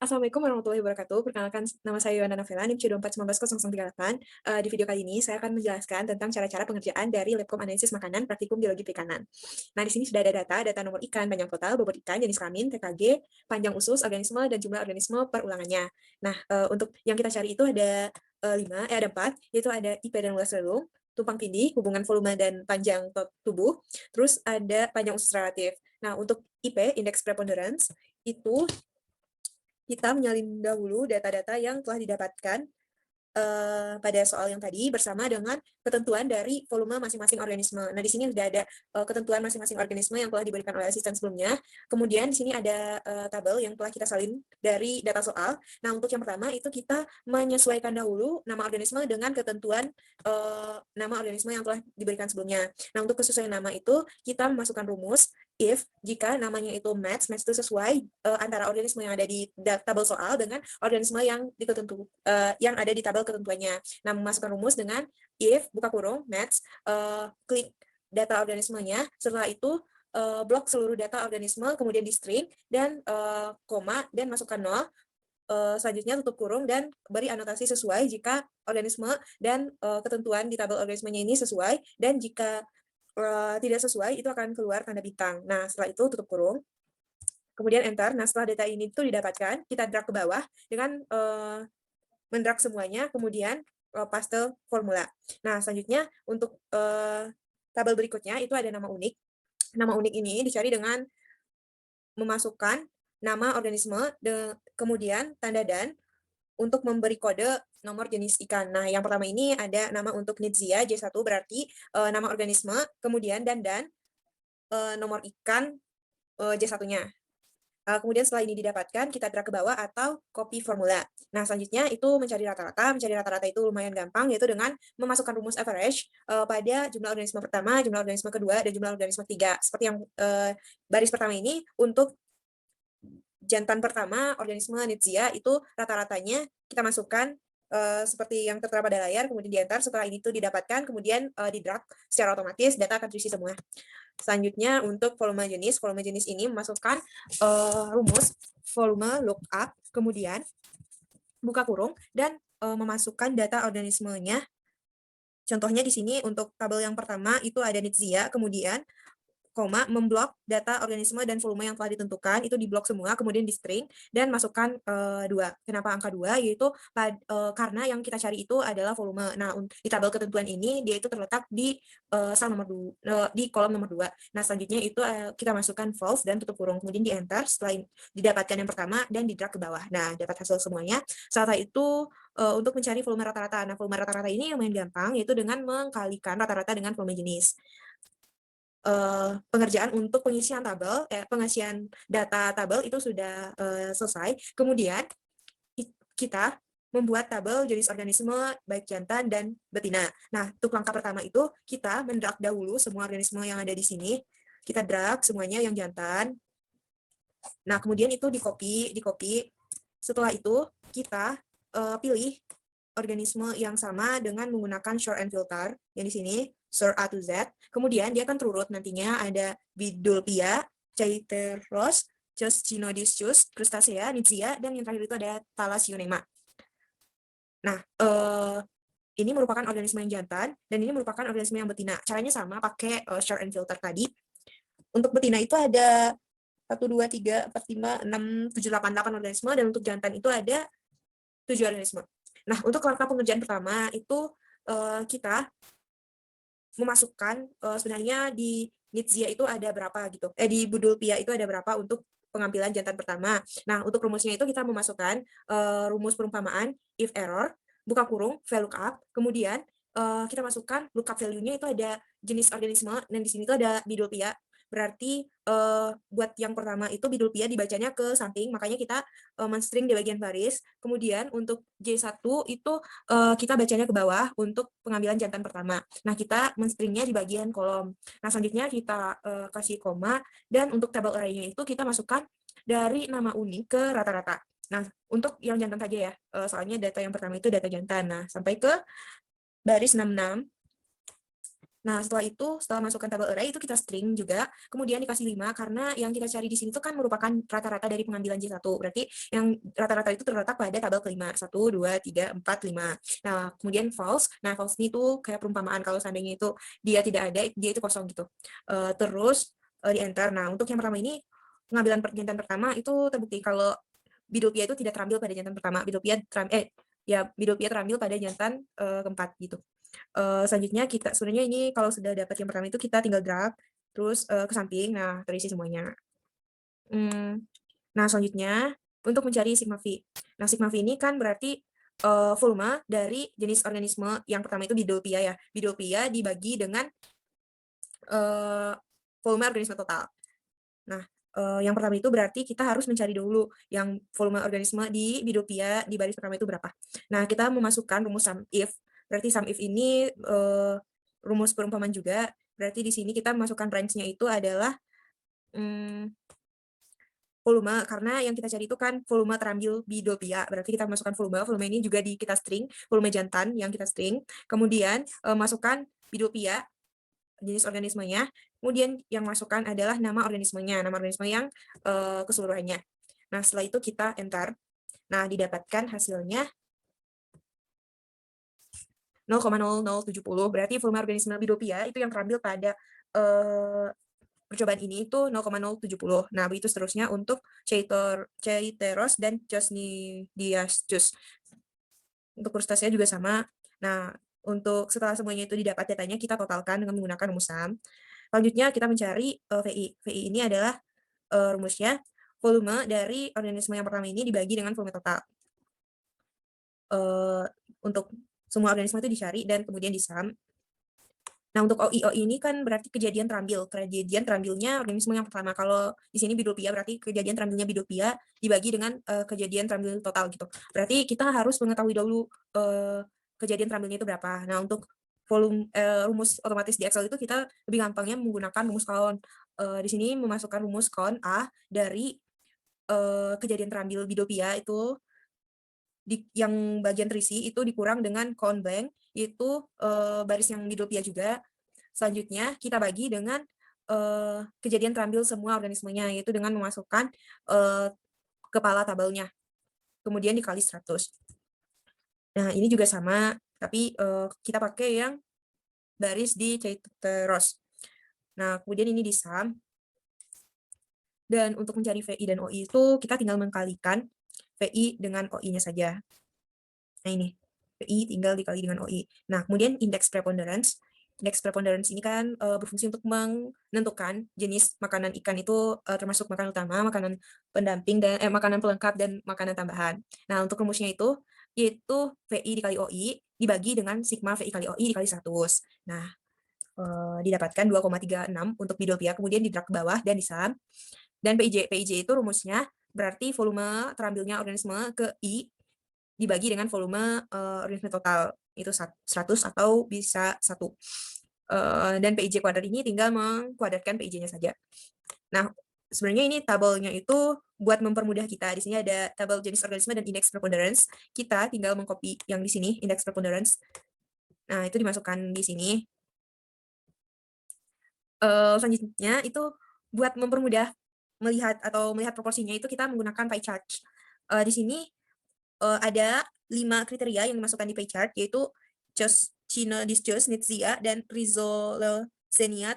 Assalamualaikum warahmatullahi wabarakatuh. Perkenalkan, nama saya Yohana Novela, NIM C24190038. Di video kali ini, saya akan menjelaskan tentang cara-cara pengerjaan dari Labcom Analisis Makanan Praktikum Biologi Perikanan. Nah, di sini sudah ada data nomor ikan, panjang total, bobot ikan, jenis kelamin, TKG, panjang usus, organisme, dan jumlah organisme per ulangannya. Nah, untuk yang kita cari itu ada ada 4, yaitu ada IP dan luas relung, tumpang tindih, hubungan volume dan panjang tubuh, terus ada panjang usus relatif. Nah, untuk IP, Index Preponderance, itu kita menyalin dahulu data-data yang telah didapatkan pada soal yang tadi bersama dengan ketentuan dari volume masing-masing organisme. Nah, di sini sudah ada ketentuan masing-masing organisme yang telah diberikan oleh asisten sebelumnya. Kemudian di sini ada tabel yang telah kita salin dari data soal. Nah, untuk yang pertama itu kita menyesuaikan dahulu nama organisme dengan ketentuan nama organisme yang telah diberikan sebelumnya. Nah, untuk kesesuaian nama itu kita memasukkan rumus if jika namanya itu match itu sesuai antara organisme yang ada di tabel soal dengan organisme yang yang ada di tabel ketentuannya. Nah, memasukkan rumus dengan if buka kurung match, klik data organismenya, setelah itu blok seluruh data organisme, kemudian di string dan koma dan masukkan 0. Selanjutnya tutup kurung dan beri anotasi sesuai jika organisme dan ketentuan di tabel organismenya ini sesuai, dan jika tidak sesuai itu akan keluar tanda bintang. Nah, setelah itu tutup kurung, kemudian enter. Nah, setelah data ini itu didapatkan, kita drag ke bawah dengan mendrag semuanya, kemudian paste formula. Nah, selanjutnya untuk tabel berikutnya itu ada nama unik. Nama unik ini dicari dengan memasukkan nama organisme, kemudian tanda dan, untuk memberi kode nomor jenis ikan. Nah, yang pertama ini ada nama untuk Nitzia J1 berarti nama organisme, kemudian dan nomor ikan J1-nya. Kemudian setelah ini didapatkan, kita drag ke bawah atau copy formula. Nah, selanjutnya itu mencari rata-rata. Mencari rata-rata itu lumayan gampang, yaitu dengan memasukkan rumus average pada jumlah organisme pertama, jumlah organisme kedua, dan jumlah organisme ketiga. Seperti yang baris pertama ini, untuk jantan pertama, organisme Nitzia, itu rata-ratanya kita masukkan seperti yang tertera pada layar, kemudian diantar. Setelah ini tuh didapatkan, kemudian di-drag secara otomatis, data akan terisi semua. Selanjutnya untuk volume jenis ini memasukkan rumus volume lookup, kemudian buka kurung dan memasukkan data organismenya. Contohnya di sini untuk tabel yang pertama itu ada Nitzia, kemudian koma, memblok data organisme dan volume yang telah ditentukan, itu diblok semua, kemudian di string, dan masukkan 2. Kenapa angka 2? Yaitu karena yang kita cari itu adalah volume. Nah, di tabel ketentuan ini, dia itu terletak di sel nomor 2, di kolom nomor 2. Nah, selanjutnya itu kita masukkan false dan tutup kurung, kemudian di enter, setelah didapatkan yang pertama, dan di drag ke bawah. Nah, dapat hasil semuanya. Setelah itu, untuk mencari volume rata-rata. Nah, volume rata-rata ini yang main gampang, yaitu dengan mengkalikan rata-rata dengan volume jenis. Pengerjaan untuk pengisian data tabel itu sudah selesai. Kemudian kita membuat tabel jenis organisme baik jantan dan betina. Nah, untuk langkah pertama itu kita mendrag dahulu semua organisme yang ada di sini. Kita drag semuanya yang jantan. Nah, kemudian itu di copy. Setelah itu kita pilih organisme yang sama dengan menggunakan sort and filter yang di sini, sort A to Z. Kemudian dia akan terurut nantinya ada Bidulpia, Chaiteros, Cynodiscus, Crustacea, Nitzia, dan yang terakhir itu ada Thalassionyma. Nah, ini merupakan organisme yang jantan dan ini merupakan organisme yang betina. Caranya sama, pakai sort and filter tadi. Untuk betina itu ada 1, 2, 3, 4, 5, 6, 7, 8 organisme, dan untuk jantan itu ada 7 organisme. Nah, untuk langkah pengerjaan pertama itu kita memasukkan sebenarnya di Nitzia itu ada berapa gitu. Di Budulpia itu ada berapa untuk pengambilan jantan pertama. Nah, untuk rumusnya itu kita memasukkan rumus perumpamaan if error, buka kurung, VLOOKUP, kemudian kita masukkan lookup value-nya itu ada jenis organisme, dan di sini itu ada Bidulpia. Berarti buat yang pertama itu Bidulpia dibacanya ke samping, makanya kita menstring di bagian baris. Kemudian untuk J1 itu kita bacanya ke bawah untuk pengambilan jantan pertama. Nah, kita menstringnya di bagian kolom. Nah, selanjutnya kita kasih koma, dan untuk tabel array-nya itu kita masukkan dari nama unik ke rata-rata. Nah, untuk yang jantan saja ya, soalnya data yang pertama itu data jantan. Nah, sampai ke baris 66. Nah, setelah masukkan tabel array itu kita string juga, kemudian dikasih 5 karena yang kita cari di sini tuh kan merupakan rata-rata dari pengambilan J1. Berarti yang rata-rata itu terletak pada tabel kelima, 1, 2, 3, 4, 5. Nah, kemudian false. Nah, false ini tuh kayak perumpamaan kalau seandainya itu dia tidak ada, dia itu kosong gitu. Terus di enter. Nah, untuk yang pertama ini pengambilan jantan pertama itu terbukti kalau Bidopia itu tidak terambil pada jantan pertama. Bidopia terambil pada jantan keempat gitu. Selanjutnya kita sebenarnya ini kalau sudah dapat yang pertama itu kita tinggal drag terus ke samping, nah terisi semuanya. Nah selanjutnya untuk mencari sigma V. Nah sigma V ini kan berarti volume dari jenis organisme yang pertama itu Bidopia ya. Bidopia dibagi dengan volume organisme total. Nah yang pertama itu berarti kita harus mencari dulu yang volume organisme di Bidopia di baris pertama itu berapa. Nah kita memasukkan rumus sum if. Berarti sum if ini rumus perumpamaan juga. Berarti di sini kita masukkan range-nya itu adalah volume, karena yang kita cari itu kan volume terambil Bidopia. Berarti kita masukkan volume ini juga di kita string, volume jantan yang kita string. Kemudian masukkan Bidopia, jenis organismenya. Kemudian yang masukkan adalah nama organismenya yang keseluruhannya. Nah, setelah itu kita enter. Nah, didapatkan hasilnya 0,0070. Berarti volume organisme Bidopia itu yang terambil pada percobaan ini itu 0,070. Nah, begitu seterusnya untuk Chaiteros dan Chosnidiascus. Untuk kursitasnya juga sama. Nah, untuk setelah semuanya itu didapat datanya, kita totalkan dengan menggunakan rumus sum. Selanjutnya kita mencari VI. VI ini adalah rumusnya volume dari organisme yang pertama ini dibagi dengan volume total. Untuk semua organisme itu dicari dan kemudian disum. Nah, untuk OI ini kan berarti kejadian terambilnya organisme yang pertama. Kalau di sini Bidopia berarti kejadian terambilnya Bidopia dibagi dengan kejadian terambil total gitu. Berarti kita harus mengetahui dulu kejadian terambilnya itu berapa. Nah, untuk rumus otomatis di Excel itu kita lebih gampangnya menggunakan rumus count. Di sini memasukkan rumus count A dari kejadian terambil Bidopia itu yang bagian terisi itu dikurang dengan count blank, itu baris yang Bidopia juga. Selanjutnya kita bagi dengan kejadian terambil semua organismenya, yaitu dengan memasukkan kepala tabelnya. Kemudian dikali 100. Nah, ini juga sama, tapi kita pakai yang baris di Chaiteros. Nah, kemudian ini di sum. Dan untuk mencari VI dan OI itu kita tinggal mengkalikan VI dengan OI-nya saja. Nah, ini. VI tinggal dikali dengan OI. Nah, kemudian index preponderance. Index preponderance ini kan berfungsi untuk menentukan jenis makanan ikan itu termasuk makanan utama, makanan pendamping, dan makanan pelengkap, dan makanan tambahan. Nah, untuk rumusnya itu yaitu VI dikali OI dibagi dengan sigma VI kali OI dikali 100. Nah, didapatkan 2,36 untuk Bidopia, kemudian di drag ke bawah dan di sum. Dan PIJ itu rumusnya berarti volume terambilnya organisme ke I dibagi dengan volume organisme total, itu 100 atau bisa 1. Dan PIJ kuadrat ini tinggal mengkuadratkan PIJ-nya saja. Nah, sebenarnya ini tabelnya itu buat mempermudah kita. Di sini ada tabel jenis organisme dan indeks preponderance. Kita tinggal mengcopy yang di sini, indeks preponderance. Nah, itu dimasukkan di sini. Selanjutnya itu buat mempermudah melihat proporsinya itu kita menggunakan pie chart. Di sini ada 5 kriteria yang dimasukkan di pie chart, yaitu Chinodiscus, Nitzia, dan Rhizoleucenia,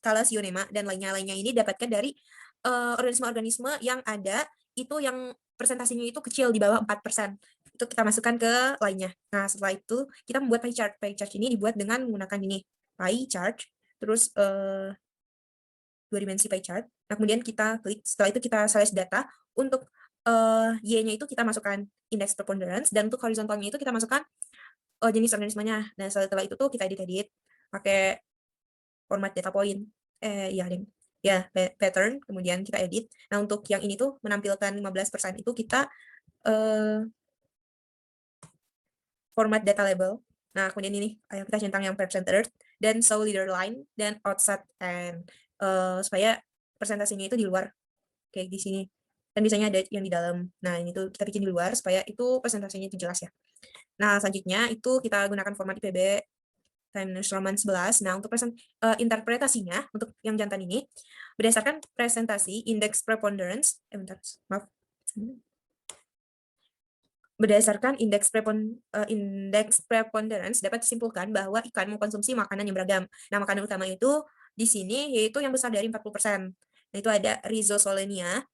Thalassionema, dan lainnya ini dapatkan dari organisme-organisme yang ada itu yang presentasinya itu kecil di bawah 4%. Itu kita masukkan ke lainnya. Nah, setelah itu kita membuat pie chart. Pie chart ini dibuat dengan menggunakan ini, pie chart, terus 2 dimensi pie chart. Nah, kemudian kita klik, setelah itu kita select data. Untuk Y-nya itu kita masukkan index preponderance, dan untuk horizontalnya itu kita masukkan jenis organismenya. Nah, setelah itu tuh kita edit pakai format data point. Pattern, kemudian kita edit. Nah, untuk yang ini tuh menampilkan 15% itu kita format data label. Nah, kemudian ini kita centang yang percentage dan show leader line dan outside and supaya presentasinya itu di luar kayak di sini. Dan biasanya ada yang di dalam. Nah, ini tuh kita bikin di luar supaya itu presentasinya itu jelas ya. Nah, selanjutnya itu kita gunakan format IPB. Times Roman 11. Nah, untuk interpretasinya untuk yang jantan ini berdasarkan presentasi indeks preponderance, maaf. Berdasarkan indeks preponderance dapat disimpulkan bahwa ikan mengkonsumsi makanan yang beragam. Nah, makanan utama itu di sini yaitu yang besar dari 40%. Nah, itu ada Rhizosolenia.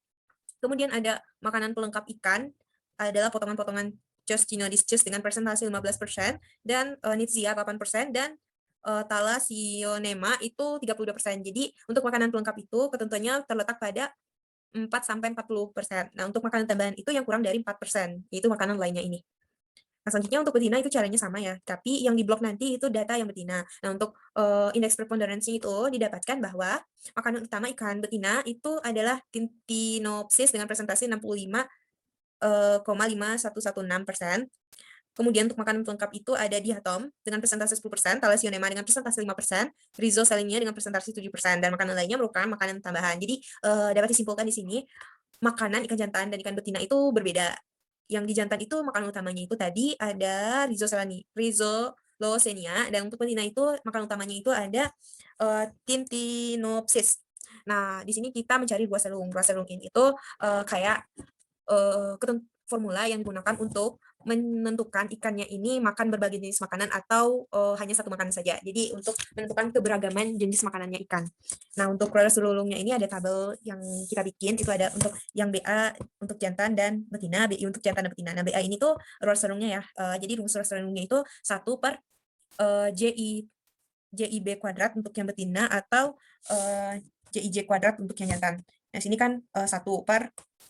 Kemudian ada makanan pelengkap ikan adalah potongan-potongan Coscinodiscus dengan persentase 15% dan Knizia 8% dan Thalassionema itu 32%. Jadi untuk makanan pelengkap itu ketentuannya terletak pada 4-40%. Nah, untuk makanan tambahan itu yang kurang dari 4%, yaitu makanan lainnya ini. Nah, selanjutnya untuk betina itu caranya sama ya, tapi yang di blok nanti itu data yang betina. Nah, untuk indeks preponderansi itu didapatkan bahwa makanan utama ikan betina itu adalah Tintinopsis dengan presentasi 65,5116%. Kemudian untuk makanan pelengkap itu ada diatom dengan persentase 10%, Thalassionema dengan persentase 5%, Rhizosalenia dengan persentase 7%, dan makanan lainnya merupakan makanan tambahan. Jadi dapat disimpulkan di sini makanan ikan jantan dan ikan betina itu berbeda. Yang di jantan itu makanan utamanya itu tadi ada Rhizolocenia, dan untuk betina itu makanan utamanya itu ada Tintinopsis. Nah, di sini kita mencari buah selung. Buah selung ini itu kayak formula yang digunakan untuk menentukan ikannya ini makan berbagai jenis makanan atau hanya satu makanan saja. Jadi untuk menentukan keberagaman jenis makanannya ikan. Nah, untuk proses lulungnya ini ada tabel yang kita bikin, itu ada untuk yang BA untuk jantan dan betina, BI untuk jantan dan betina. Nah, BA ini tuh ruas lulungnya ya. Jadi rumus ruas lulungnya itu 1 per JIB kuadrat untuk yang betina atau JIJ kuadrat untuk yang jantan. Nah, sini kan 1 per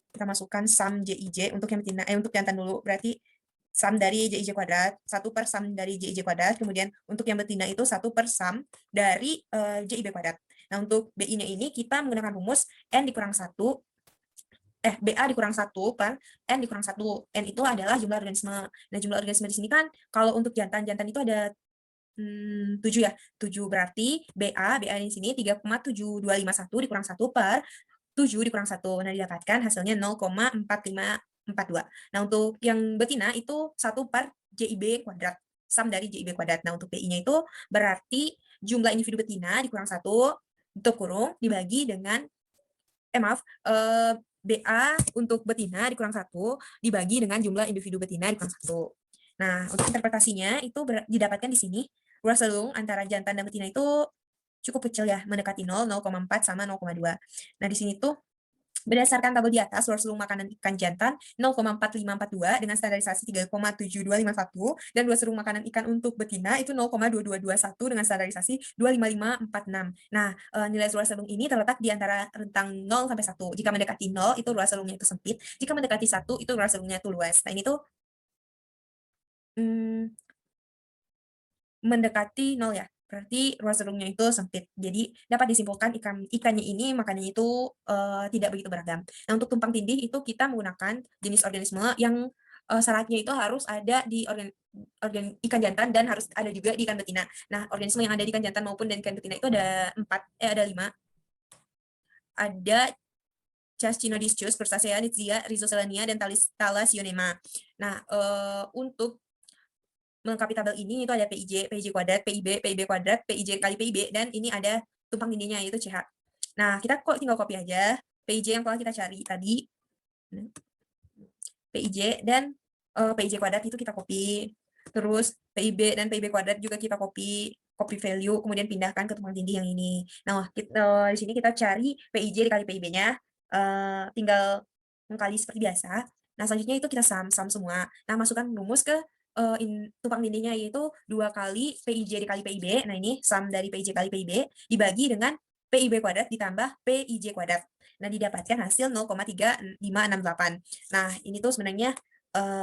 kita masukkan sum JIJ untuk yang betina, untuk jantan dulu, berarti sum dari JIJ kuadrat, 1 per sum dari JIJ kuadrat, kemudian untuk yang betina itu 1 per sum dari JIB kuadrat. Nah, untuk BI-nya ini kita menggunakan rumus N dikurang 1, BA dikurang 1 per N dikurang 1. N itu adalah jumlah organisme. Nah, jumlah organisme di sini kan kalau untuk jantan itu ada 7 ya. 7 berarti BA di sini 3,7251 dikurang 1 per 7 dikurang 1. Nah, didapatkan hasilnya 0,4542. Nah, untuk yang betina itu 1 per JIB kuadrat. Sum dari JIB kuadrat. Nah, untuk PI-nya itu berarti jumlah individu betina dikurang 1, tutup kurung, dibagi dengan, BA untuk betina dikurang 1, dibagi dengan jumlah individu betina dikurang 1. Nah, untuk interpretasinya itu didapatkan di sini. Ruas selung antara jantan dan betina itu cukup kecil ya, mendekati 0, 0,4 sama 0,2. Nah, di sini tuh berdasarkan tabel di atas, ruas selung makanan ikan jantan 0,4542 dengan standarisasi 3,7251 dan ruas selung makanan ikan untuk betina itu 0,2221 dengan standarisasi 25546. Nah, nilai ruas selung ini terletak di antara rentang 0 sampai 1. Jika mendekati 0 itu ruas selungnya itu sempit, jika mendekati 1 itu ruas selungnya itu luas. Nah, ini tuh mendekati 0 ya, berarti ruas selungnya itu sempit. Jadi dapat disimpulkan ikannya ini makanannya itu tidak begitu beragam. Nah, untuk tumpang tindih itu kita menggunakan jenis organisme yang syaratnya itu harus ada di ikan jantan dan harus ada juga di ikan betina. Nah, organisme yang ada di ikan jantan maupun dan ikan betina itu ada 5. Ada Chastinodiscus, Crustacea, Knizia, Rhizosalenia, dan Thalassionema. Nah, untuk melengkapi tabel ini itu ada PIJ kuadrat, PIB kuadrat, PIJ kali PIB, dan ini ada tumpang tindihnya yaitu CH. Nah, kita kok tinggal copy aja PIJ yang telah kita cari tadi. PIJ dan PIJ kuadrat itu kita copy. Terus PIB dan PIB kuadrat juga kita copy value, kemudian pindahkan ke tumpang tindih yang ini. Nah, di sini kita cari PIJ dikali PIB-nya, tinggal mengkali seperti biasa. Nah, selanjutnya itu kita sum semua. Nah, masukkan rumus ke tumpang tindihnya, yaitu 2 kali PIJ dikali PIB. Nah, ini sum dari PIJ kali PIB dibagi dengan PIB kuadrat ditambah PIJ kuadrat. Nah, didapatkan hasil 0,3568. Nah, ini tuh sebenarnya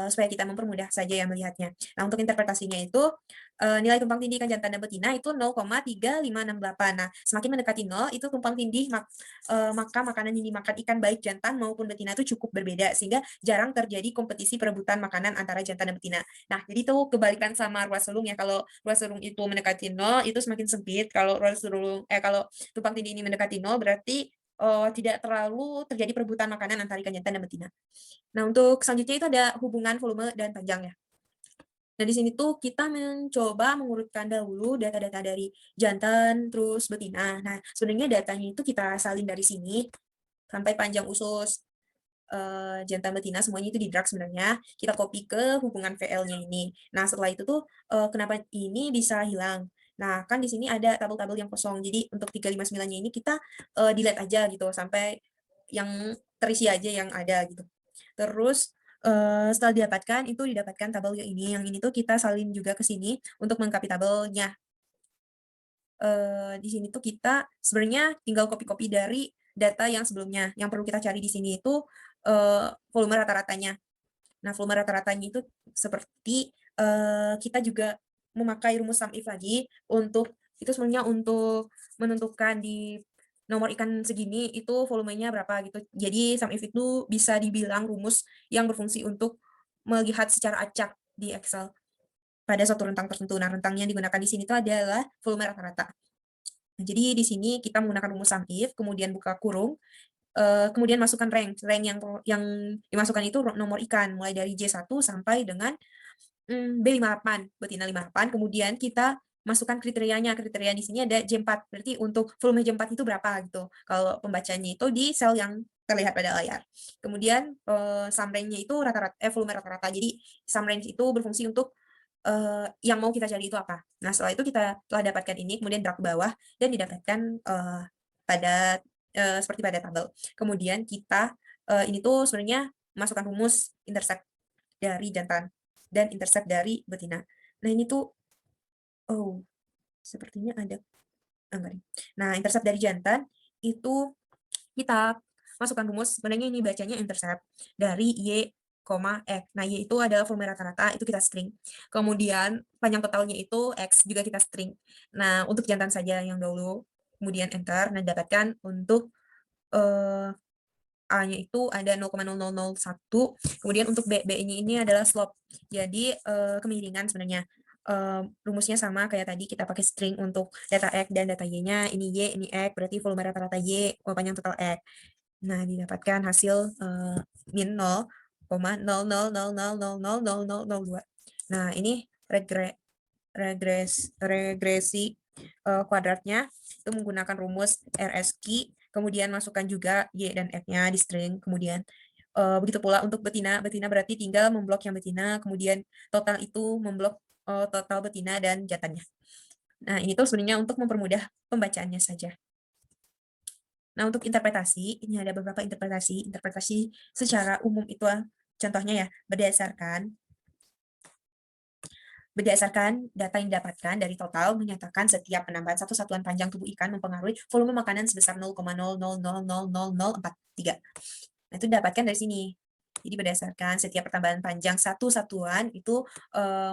supaya kita mempermudah saja ya melihatnya. Nah, untuk interpretasinya itu nilai tumpang tindih ikan jantan dan betina itu 0,3568. Nah, semakin mendekati 0 itu tumpang tindih maka makanan yang dimakan ikan baik jantan maupun betina itu cukup berbeda sehingga jarang terjadi kompetisi perebutan makanan antara jantan dan betina. Nah, jadi itu kebalikan sama ruas selung ya. Kalau ruas selung itu mendekati 0 itu semakin sempit. Kalau kalau tumpang tindih ini mendekati 0 berarti tidak terlalu terjadi perebutan makanan antara ikan jantan dan betina. Nah, untuk selanjutnya itu ada hubungan volume dan panjang ya. Nah, di sini tuh kita mencoba mengurutkan dahulu data-data dari jantan, terus betina. Nah, sebenarnya datanya itu kita salin dari sini sampai panjang usus, jantan betina semuanya itu di-drag sebenarnya, kita copy ke hubungan VL-nya ini. Nah, setelah itu tuh, kenapa ini bisa hilang. Nah, kan di sini ada tabel-tabel yang kosong, jadi untuk 359-nya ini kita, delete aja gitu, sampai yang terisi aja yang ada gitu. Terus, setelah didapatkan, itu didapatkan tabel yang ini tuh kita salin juga ke sini untuk melengkapi tabelnya. Di sini tuh kita sebenarnya tinggal copy-copy dari data yang sebelumnya. Yang perlu kita cari di sini itu, volume rata-ratanya. Nah, volume rata-ratanya itu seperti, kita juga memakai rumus sum if lagi itu sebenarnya untuk menentukan di nomor ikan segini itu volumenya berapa gitu. Jadi sum if itu bisa dibilang rumus yang berfungsi untuk melihat secara acak di Excel pada suatu rentang tertentu. Nah, rentang yang digunakan di sini itu adalah volume rata-rata. Nah, jadi di sini kita menggunakan rumus sum if, kemudian buka kurung, kemudian masukkan rank. Rank yang dimasukkan itu nomor ikan, mulai dari J1 sampai dengan B58, betina 58, kemudian kita masukkan kriterianya. Kriteria di sini ada J4, berarti untuk volume J4 itu berapa gitu. Kalau pembacanya itu di sel yang terlihat pada layar. Kemudian sum range-nya itu volume rata-rata. Jadi sum range itu berfungsi untuk yang mau kita cari itu apa. Nah, setelah itu kita telah dapatkan ini, kemudian drag ke bawah dan didapatkan pada seperti pada tabel. Kemudian kita ini tuh sebenarnya masukkan rumus intercept dari jantan dan intercept dari betina. Nah, ini tuh sepertinya ada enggak nih. Nah, intercept dari jantan itu kita masukkan rumus, sebenarnya ini bacanya intercept dari Y, X. Nah, Y itu adalah volume rata-rata, itu kita string. Kemudian panjang totalnya itu X juga kita string. Nah, untuk jantan saja yang dahulu, kemudian enter, nah dapatkan untuk A-nya itu ada 0,0001, kemudian untuk B-nya ini adalah slope. Jadi kemiringan sebenarnya. Rumusnya sama kayak tadi kita pakai string untuk data X dan data Y-nya, ini Y, ini X, berarti volume rata-rata Y, panjang total X. Nah, didapatkan hasil min 0,00000002. Nah, ini regresi kuadratnya itu menggunakan rumus RSQ, kemudian masukkan juga Y dan X-nya di string, kemudian begitu pula untuk betina berarti tinggal memblok yang betina, kemudian total itu memblok total betina dan jantannya. Nah, ini tuh sebenarnya untuk mempermudah pembacaannya saja. Nah, untuk interpretasi, ini ada beberapa interpretasi. Interpretasi secara umum itu contohnya ya, berdasarkan data yang didapatkan dari total menyatakan setiap penambahan satu satuan panjang tubuh ikan mempengaruhi volume makanan sebesar 0,00000043. Nah, itu didapatkan dari sini. Jadi berdasarkan setiap pertambahan panjang satu satuan itu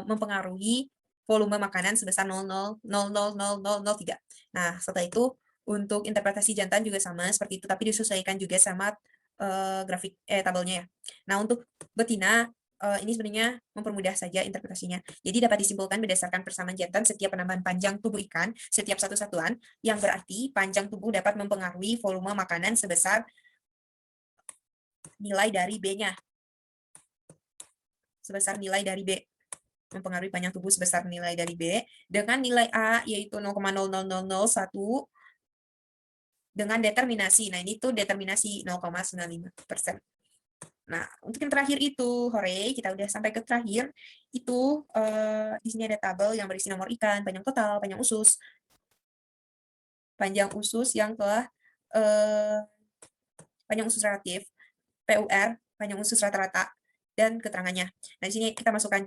mempengaruhi volume makanan sebesar 0,000003. Nah, setelah itu untuk interpretasi jantan juga sama seperti itu, tapi disesuaikan juga sama tabelnya ya. Nah, untuk betina ini sebenarnya mempermudah saja interpretasinya. Jadi dapat disimpulkan berdasarkan persamaan jantan setiap penambahan panjang tubuh ikan setiap satu satuan, yang berarti panjang tubuh dapat mempengaruhi volume makanan sebesar nilai dari B-nya. Sebesar nilai dari B. Mempengaruhi panjang tubuh sebesar nilai dari B dengan nilai A yaitu 0,00001 dengan determinasi. Nah, ini tuh determinasi 0,95%. Nah, untuk yang terakhir itu, hore, kita udah sampai ke terakhir. Itu di sini ada tabel yang berisi nomor ikan, panjang total, panjang usus yang telah panjang usus relatif, PUR, panjang usus rata-rata, dan keterangannya. Nah, di sini kita masukkan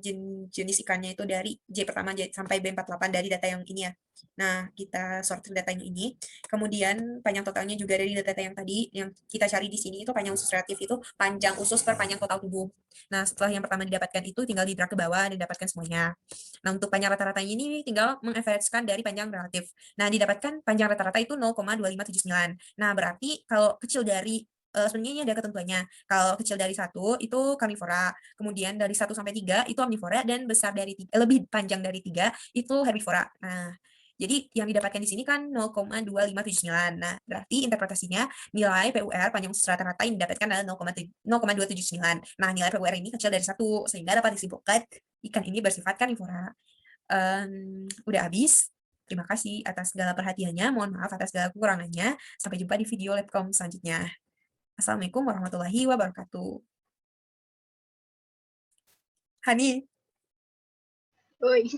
jenis ikannya itu dari J pertama sampai B48 dari data yang ini ya. Nah, kita sortir data yang ini. Kemudian panjang totalnya juga dari data yang tadi yang kita cari di sini itu panjang usus relatif itu panjang usus per panjang total tubuh. Nah, setelah yang pertama didapatkan itu tinggal di-drag ke bawah dan didapatkan semuanya. Nah, untuk panjang rata-ratanya ini tinggal mengaverage-kan dari panjang relatif. Nah, didapatkan panjang rata-rata itu 0,2579. Nah, berarti kalau kecil dari sebenarnya ini ada ketentuannya. Kalau kecil dari 1 itu karnivora, kemudian dari 1 sampai 3 itu omnivora, dan lebih panjang dari 3 itu herbivora. Nah, jadi yang didapatkan di sini kan 0,2579. Nah, berarti interpretasinya nilai PUR panjang usus rata-rata yang didapatkan adalah 0,279. Nah, nilai PUR ini kecil dari 1 sehingga dapat disimpulkan ikan ini bersifat karnivora. Udah habis. Terima kasih atas segala perhatiannya, mohon maaf atas segala kekurangannya. Sampai jumpa di video Labcom selanjutnya. Assalamualaikum warahmatullahi wabarakatuh. Hani. Oi.